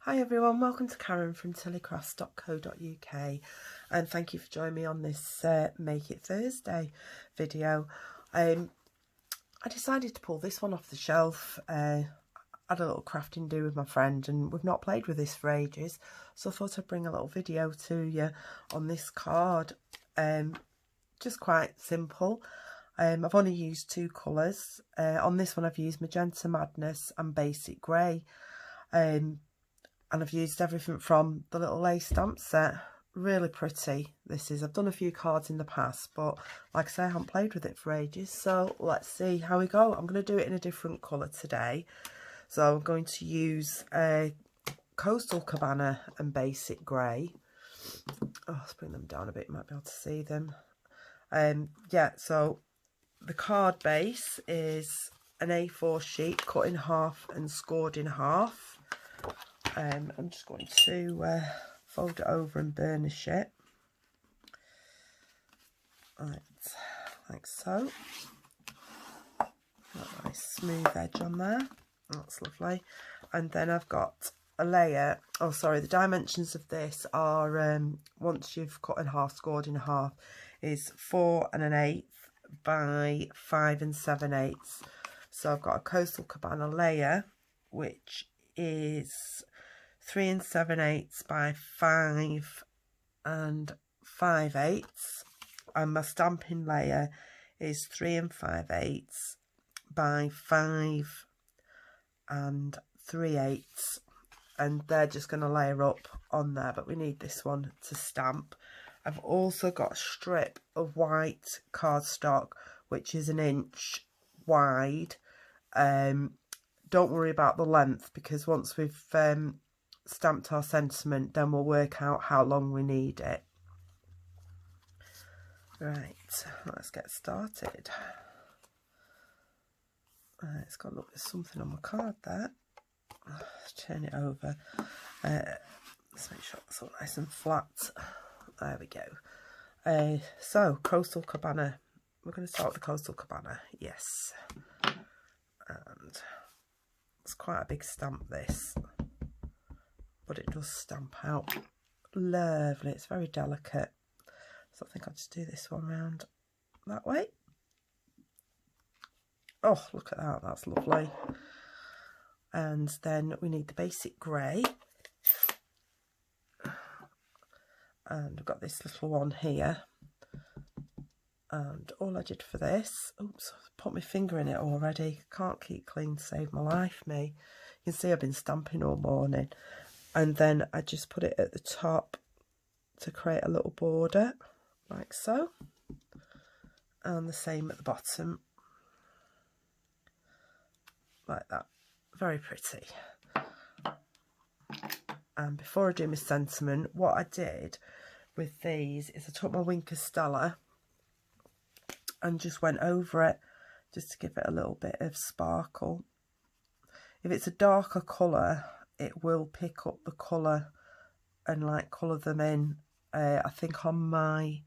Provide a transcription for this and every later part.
Hi everyone, welcome to Karen from tillycrafts.co.uk and thank you for joining me on this Make It Thursday video. I decided to pull this one off the shelf. I had a little crafting do with my friend and we've not played with this for ages, so I thought I'd bring a little video to you on this card. Just quite simple. I've only used two colours. On this one I've used Magenta Madness and Basic Grey. And I've used everything from the little lace stamp set. Really pretty this is. I've done a few cards in the past, but like I say, I haven't played with it for ages, so let's see how we go. I'm going to do it in a different colour today, so I'm going to use Coastal Cabana and Basic Grey. Oh, let's bring them down a bit, you might be able to see them. Yeah, so the card base is an A4 sheet cut in half and scored in half. I'm just going to fold it over and burnish it, right, like so. Got a nice smooth edge on there, that's lovely. And then I've got a layer, oh sorry, the dimensions of this are, once you've cut in half, scored in half, is 4 1/8 by 5 7/8. So I've got a Coastal Cabana layer, which is 3 7/8 by 5 5/8, and my stamping layer is 3 5/8 by 5 3/8, and they're just going to layer up on there, but we need this one to stamp. I've also got a strip of white cardstock which is 1 inch wide. Don't worry about the length, because once we've stamped our sentiment, then we'll work out how long we need it. Right, let's get started. It's got, look, there's something on my card there. Let's turn it over. Let's make sure it's all nice and flat. There we go. So Coastal Cabana. We're going to start with the Coastal Cabana. Yes. And it's quite a big stamp, this, but it does stamp out lovely. It's very delicate, so I think I'll just do this one round that way. Oh, look at that, that's lovely. And then we need the Basic Grey, and I've got this little one here. And all I did for this, oops, I've put my finger in it already. Can't keep clean to save my life, me. You can see I've been stamping all morning. And then I just put it at the top to create a little border, like so. And the same at the bottom, like that. Very pretty. And before I do my sentiment, what I did with these is I took my Winker Stella and just went over it just to give it a little bit of sparkle. If it's a darker colour, it will pick up the colour and like colour them in. I think on my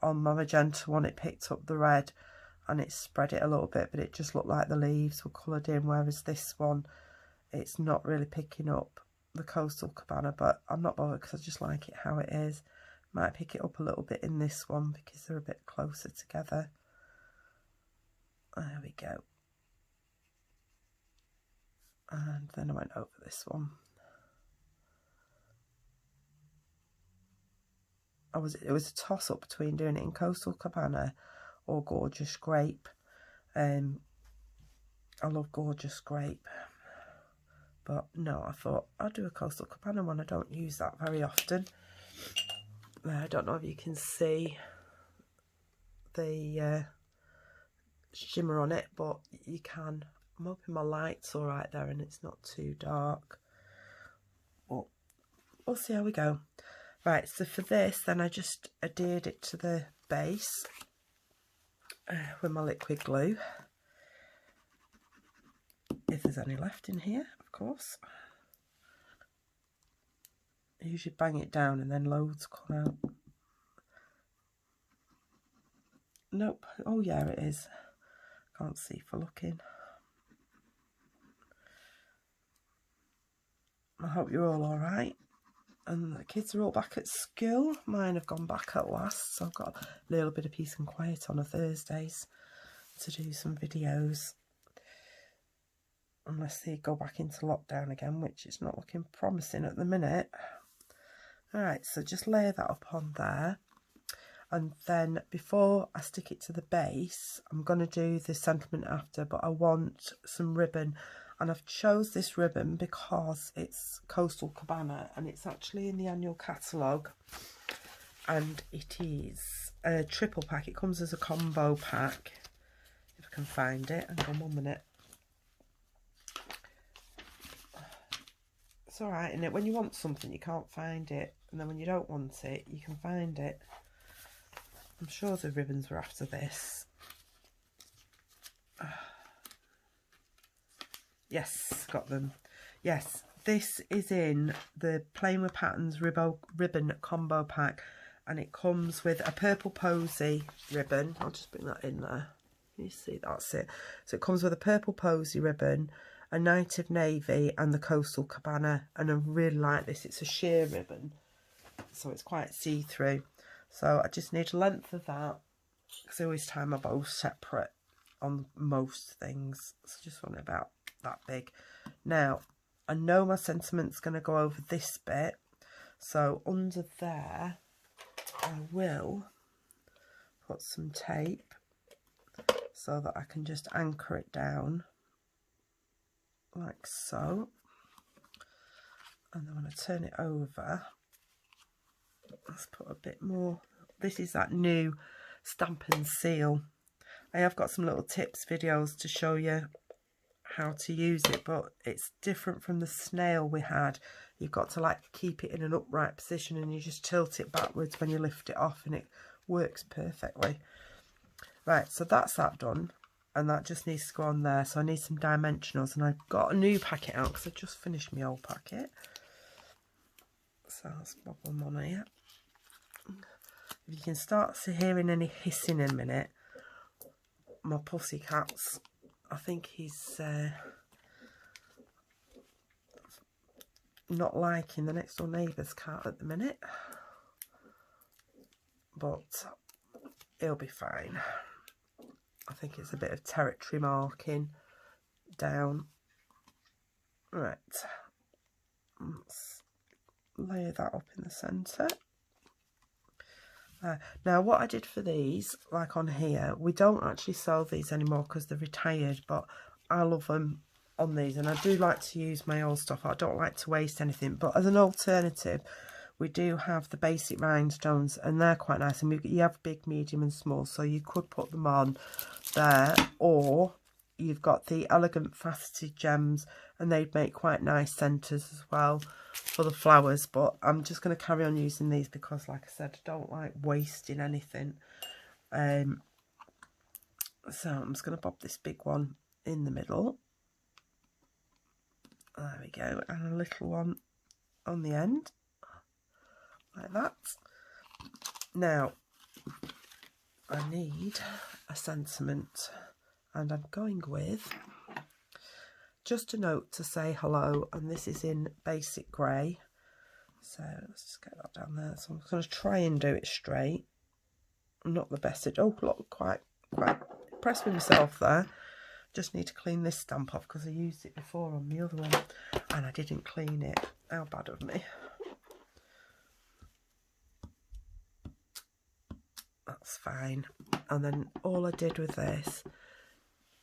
magenta one it picked up the red and it spread it a little bit, but it just looked like the leaves were coloured in, whereas this one, it's not really picking up the Coastal Cabana, but I'm not bothered because I just like it how it is. Might pick it up a little bit in this one because they're a bit closer together. There we go. And then I went over this one. It was a toss up between doing it in Coastal Cabana or Gorgeous Grape. I love Gorgeous Grape, but no, I thought I'll do a Coastal Cabana one. I don't use that very often. I don't know if you can see the shimmer on it, but you can. I'm hoping my light's all right there and it's not too dark, but we'll see how we go. Right, so for this then I just adhered it to the base with my liquid glue, if there's any left in here, of course. I usually bang it down and then loads come out. Nope. Oh yeah, it is. Can't see for looking. I hope you're all alright. And the kids are all back at school. Mine have gone back at last, so I've got a little bit of peace and quiet on a Thursdays to do some videos. Unless they go back into lockdown again, which is not looking promising at the minute. Alright, so just layer that up on there. And then before I stick it to the base, I'm going to do the sentiment after, but I want some ribbon. And I've chose this ribbon because it's Coastal Cabana and it's actually in the annual catalogue. And it is a triple pack. It comes as a combo pack. If I can find it. Hang on 1 minute. It's alright, isn't it? When you want something, you can't find it. And then when you don't want it, you can find it. I'm sure the ribbons were after this. Yes, got them. Yes, this is in the Playing with Patterns ribbon combo pack. And it comes with a purple posy ribbon. I'll just bring that in there. You see, that's it. So it comes with a purple posy ribbon, a Night of Navy and the Coastal Cabana. And I really like this. It's a sheer ribbon. So it's quite see-through. So I just need a length of that. Because I always tie my bows separate on most things. So I just want it about that big. Now, I know my sentiment's going to go over this bit. So under there, I will put some tape so that I can just anchor it down. Like so. And then when I turn it over, let's put a bit more. This is that new stamp and seal. I have got some little tips videos to show you how to use it, but it's different from the snail we had. You've got to like keep it in an upright position and you just tilt it backwards when you lift it off and it works perfectly. Right, so that's that done, and that just needs to go on there. So I need some dimensionals, and I've got a new packet out because I just finished my old packet. So let's bob them on here. If you can start hearing any hissing in a minute, my pussycat's, I think he's not liking the next door neighbour's cat at the minute, but he'll be fine. I think it's a bit of territory marking down. Right, let's layer that up in the centre. Now what I did for these, like on here, we don't actually sell these anymore because they're retired, but I love them on these, and I do like to use my old stuff. I don't like to waste anything, but as an alternative we do have the basic rhinestones, and they're quite nice, and you have big, medium and small, so you could put them on there, or you've got the elegant faceted gems, and they'd make quite nice centres as well for the flowers. But I'm just going to carry on using these because, like I said, I don't like wasting anything. So I'm just going to bob this big one in the middle. There we go, and a little one on the end, like that. Now, I need a sentiment, and I'm going with just a note to say hello, and this is in basic grey. So let's just get that down there. So I'm going to try and do it straight. I'm not the best at, oh look, quite impressed with myself there. Just need to clean this stamp off because I used it before on the other one and I didn't clean it. How bad of me. That's fine. And then all I did with this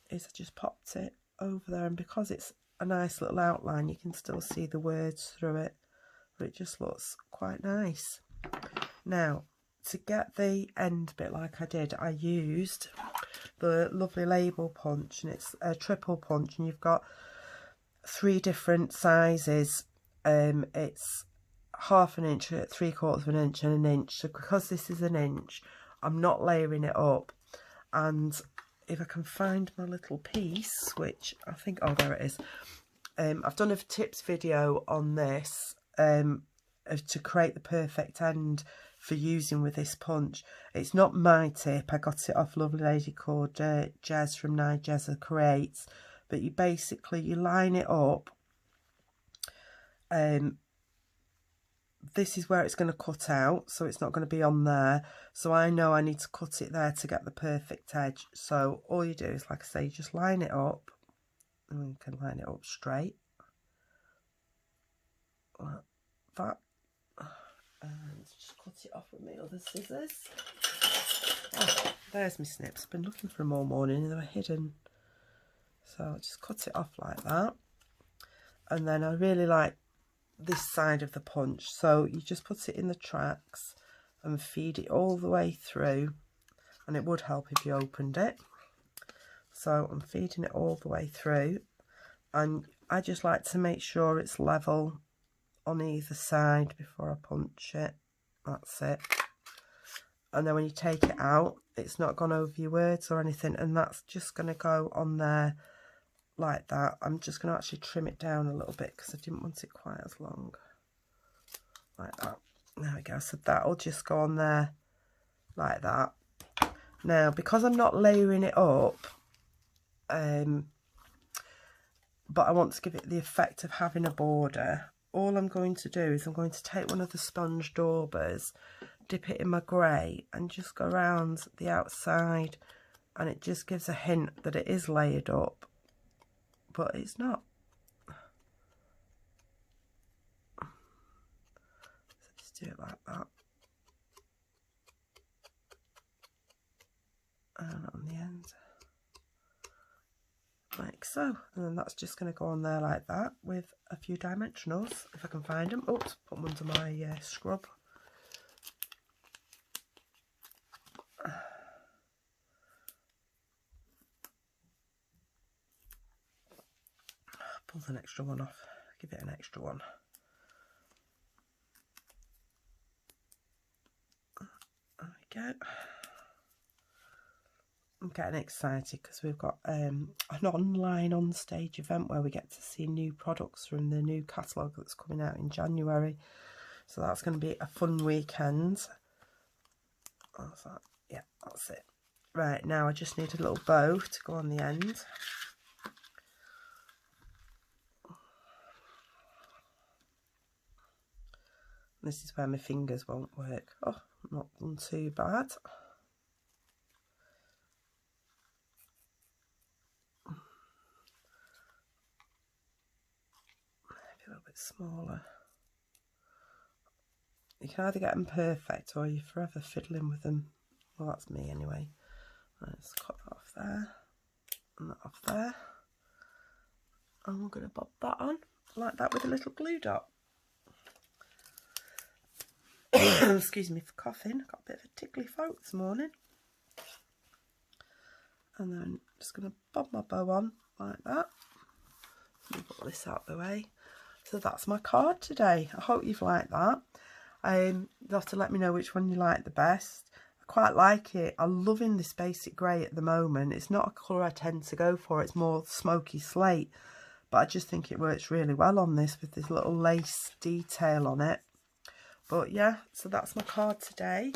is I just popped it over there, and because it's a nice little outline you can still see the words through it, but it just looks quite nice. Now, to get the end bit like I did, I used the lovely label punch, and it's a triple punch, and you've got 3 different sizes. It's 1/2 inch, 3/4 inch and 1 inch. So because this is 1 inch, I'm not layering it up. And if I can find my little piece, which I think, oh, there it is. I've done a tips video on this to create the perfect end for using with this punch. It's not my tip, I got it off a lovely lady called Jez from Nigeza Creates. But you basically, you line it up this is where it's going to cut out, so it's not going to be on there. So I know I need to cut it there to get the perfect edge. So all you do is, like I say, you just line it up, and you can line it up straight like that, and just cut it off with my other scissors. Oh, there's my snips. I've been looking for them all morning and they were hidden, so I'll just cut it off like that. And then I really like this side of the punch, so you just put it in the tracks and feed it all the way through, and it would help if you opened it. So I'm feeding it all the way through, and I just like to make sure it's level on either side before I punch it. That's it. And then when you take it out, it's not gone over your words or anything, and that's just going to go on there like that. I'm just going to actually trim it down a little bit because I didn't want it quite as long, like that. There we go. So that'll just go on there like that. Now, because I'm not layering it up, but I want to give it the effect of having a border, all I'm going to do is I'm going to take one of the sponge daubers, dip it in my grey, and just go around the outside, and it just gives a hint that it is layered up, but it's not. So just do it like that, and on the end like so, and then that's just going to go on there like that with a few dimensionals if I can find them. Oops, put them under my scrub. Pull an extra one off, give it an extra one. There we go. I'm getting excited because we've got an online on stage event where we get to see new products from the new catalogue that's coming out in January. So that's going to be a fun weekend. What's that? Yeah, that's it. Right, now I just need a little bow to go on the end. This is where my fingers won't work. Oh, not done too bad. Maybe a little bit smaller. You can either get them perfect or you're forever fiddling with them. Well, that's me anyway. Let's cut that off there and that off there. And we're going to bob that on like that with a little glue dot. Excuse me for coughing, got a bit of a tickly throat this morning. And then I'm just going to bob my bow on like that. Let me put this out of the way. So that's my card today. I hope you've liked that. You'll have to let me know which one you like the best. I quite like it. I'm loving this basic grey at the moment. It's not a colour I tend to go for. It's more smoky slate. But I just think it works really well on this with this little lace detail on it. But yeah, so that's my card today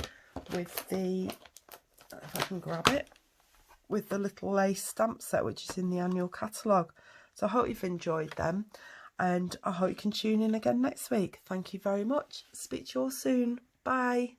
with the, if I can grab it, with the little lace stamp set which is in the annual catalogue. So I hope you've enjoyed them, and I hope you can tune in again next week. Thank you very much. Speak to you all soon. Bye.